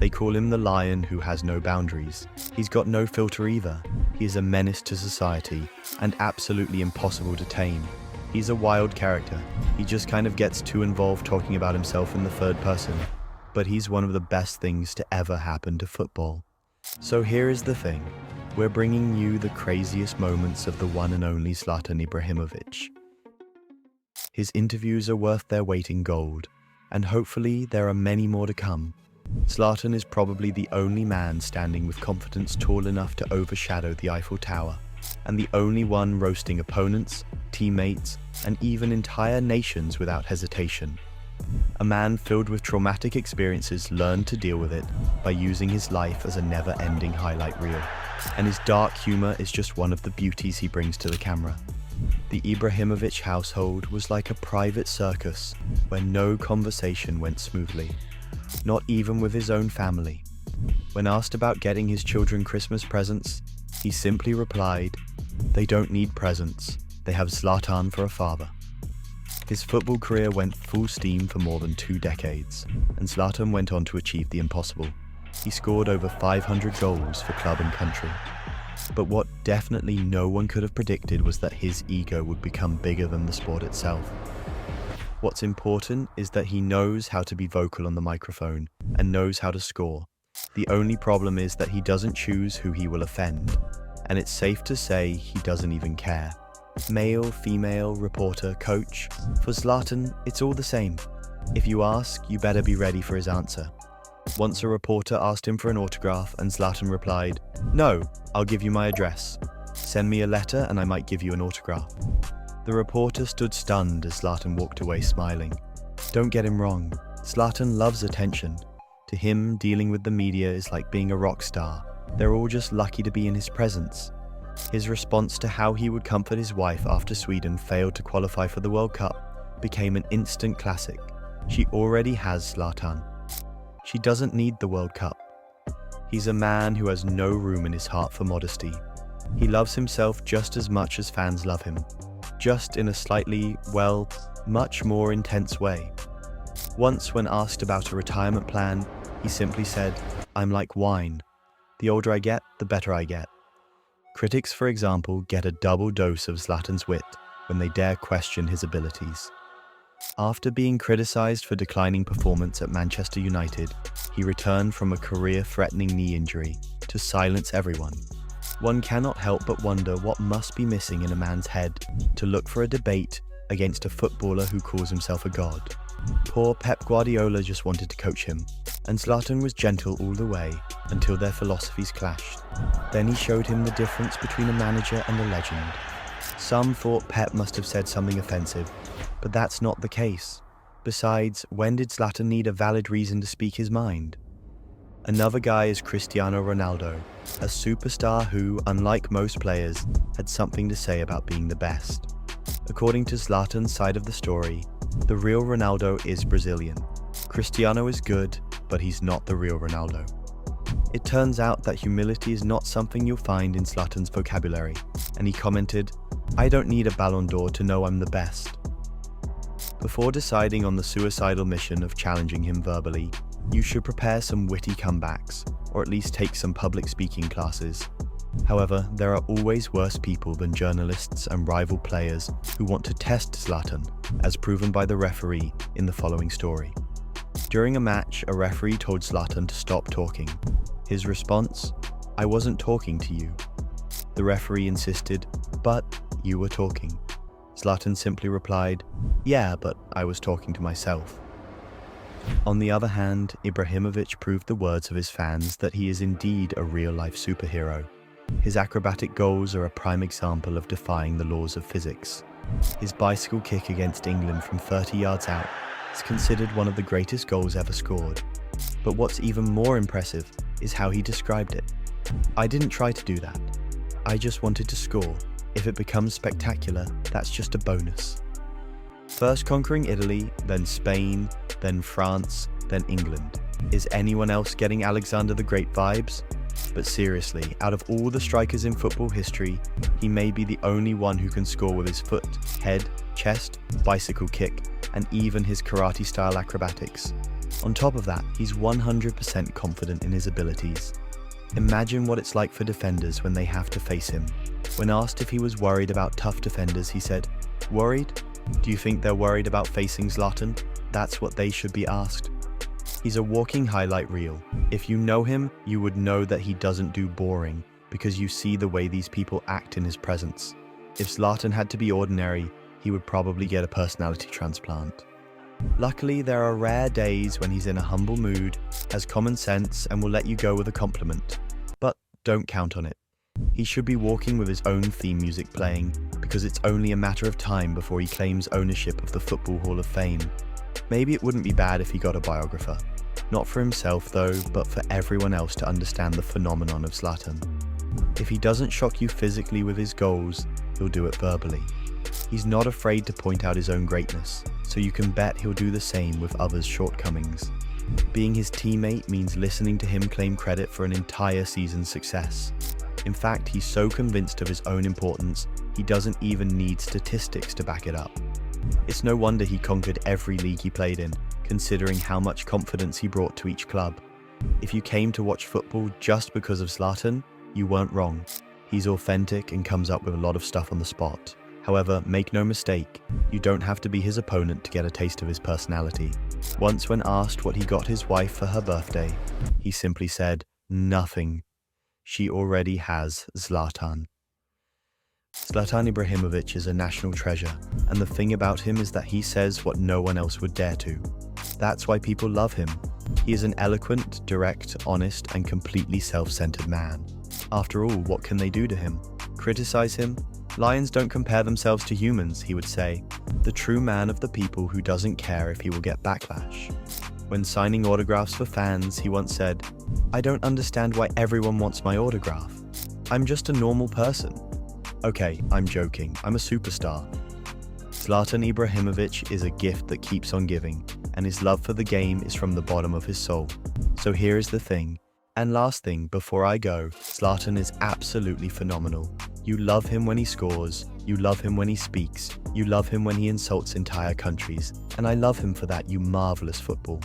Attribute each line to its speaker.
Speaker 1: They call him the lion who has no boundaries. He's got no filter either. He is a menace to society and absolutely impossible to tame. He's a wild character. He just kind of gets too involved talking about himself in the third person. But he's one of the best things to ever happen to football. So here is the thing. We're bringing you the craziest moments of the one and only Zlatan Ibrahimovic. His interviews are worth their weight in gold, and hopefully there are many more to come. Zlatan is probably the only man standing with confidence tall enough to overshadow the Eiffel Tower, and the only one roasting opponents, teammates, and even entire nations without hesitation. A man filled with traumatic experiences learned to deal with it by using his life as a never-ending highlight reel, and his dark humor is just one of the beauties he brings to the camera. The Ibrahimovic household was like a private circus where no conversation went smoothly, not even with his own family. When asked about getting his children Christmas presents, he simply replied, "They don't need presents, they have Zlatan for a father." His football career went full steam for more than 2 decades, and Zlatan went on to achieve the impossible. He scored over 500 goals for club and country. But what definitely no one could have predicted was that his ego would become bigger than the sport itself. What's important is that he knows how to be vocal on the microphone and knows how to score. The only problem is that he doesn't choose who he will offend, and it's safe to say he doesn't even care. Male, female, reporter, coach, for Zlatan, it's all the same. If you ask, you better be ready for his answer. Once a reporter asked him for an autograph and Zlatan replied, "No, I'll give you my address. Send me a letter and I might give you an autograph." The reporter stood stunned as Zlatan walked away smiling. Don't get him wrong, Zlatan loves attention. To him, dealing with the media is like being a rock star. They're all just lucky to be in his presence. His response to how he would comfort his wife after Sweden failed to qualify for the World Cup became an instant classic. She already has Zlatan. She doesn't need the World Cup. He's a man who has no room in his heart for modesty. He loves himself just as much as fans love him, just in a slightly, well, much more intense way. Once, when asked about a retirement plan, he simply said, "I'm like wine. The older I get, the better I get." Critics, for example, get a double dose of Zlatan's wit when they dare question his abilities. After being criticised for declining performance at Manchester United, he returned from a career-threatening knee injury to silence everyone. One cannot help but wonder what must be missing in a man's head to look for a debate against a footballer who calls himself a god. Poor Pep Guardiola just wanted to coach him, and Zlatan was gentle all the way until their philosophies clashed. Then he showed him the difference between a manager and a legend. Some thought Pep must have said something offensive, but that's not the case. Besides, when did Zlatan need a valid reason to speak his mind? Another guy is Cristiano Ronaldo, a superstar who, unlike most players, had something to say about being the best. According to Zlatan's side of the story, the real Ronaldo is Brazilian. Cristiano is good, but he's not the real Ronaldo. It turns out that humility is not something you'll find in Zlatan's vocabulary, and he commented, "I don't need a Ballon d'Or to know I'm the best." Before deciding on the suicidal mission of challenging him verbally, you should prepare some witty comebacks, or at least take some public speaking classes. However, there are always worse people than journalists and rival players who want to test Zlatan, as proven by the referee in the following story. During a match, a referee told Zlatan to stop talking. His response, "I wasn't talking to you." The referee insisted, "But you were talking." Zlatan simply replied, "Yeah, but I was talking to myself." On the other hand, Ibrahimovic proved the words of his fans that he is indeed a real-life superhero. His acrobatic goals are a prime example of defying the laws of physics. His bicycle kick against England from 30 yards out is considered one of the greatest goals ever scored. But what's even more impressive is how he described it. "I didn't try to do that. I just wanted to score. If it becomes spectacular, that's just a bonus." First conquering Italy, then Spain, then France, then England. Is anyone else getting Alexander the Great vibes? But seriously, out of all the strikers in football history, he may be the only one who can score with his foot, head, chest, bicycle kick, and even his karate-style acrobatics. On top of that, he's 100% confident in his abilities. Imagine what it's like for defenders when they have to face him. When asked if he was worried about tough defenders, he said, "Worried? Do you think they're worried about facing Zlatan? That's what they should be asked." He's a walking highlight reel. If you know him, you would know that he doesn't do boring, because you see the way these people act in his presence. If Zlatan had to be ordinary, he would probably get a personality transplant. Luckily, there are rare days when he's in a humble mood, has common sense, and will let you go with a compliment. But don't count on it. He should be walking with his own theme music playing, because it's only a matter of time before he claims ownership of the Football Hall of Fame. Maybe it wouldn't be bad if he got a biographer. Not for himself though, but for everyone else to understand the phenomenon of Zlatan. If he doesn't shock you physically with his goals, he'll do it verbally. He's not afraid to point out his own greatness, so you can bet he'll do the same with others' shortcomings. Being his teammate means listening to him claim credit for an entire season's success. In fact, he's so convinced of his own importance, he doesn't even need statistics to back it up. It's no wonder he conquered every league he played in, considering how much confidence he brought to each club. If you came to watch football just because of Zlatan, you weren't wrong. He's authentic and comes up with a lot of stuff on the spot. However, make no mistake, you don't have to be his opponent to get a taste of his personality. Once when asked what he got his wife for her birthday, he simply said, "Nothing. She already has Zlatan." Zlatan Ibrahimovic is a national treasure, and the thing about him is that he says what no one else would dare to. That's why people love him. He is an eloquent, direct, honest, and completely self-centered man. After all, what can they do to him? Criticize him? Lions don't compare themselves to humans, he would say. The true man of the people who doesn't care if he will get backlash. When signing autographs for fans, he once said, "I don't understand why everyone wants my autograph. I'm just a normal person." Okay, I'm joking, I'm a superstar. Zlatan Ibrahimovic is a gift that keeps on giving, and his love for the game is from the bottom of his soul. So here is the thing, and last thing before I go, Zlatan is absolutely phenomenal. You love him when he scores, you love him when he speaks, you love him when he insults entire countries, and I love him for that, you marvelous football.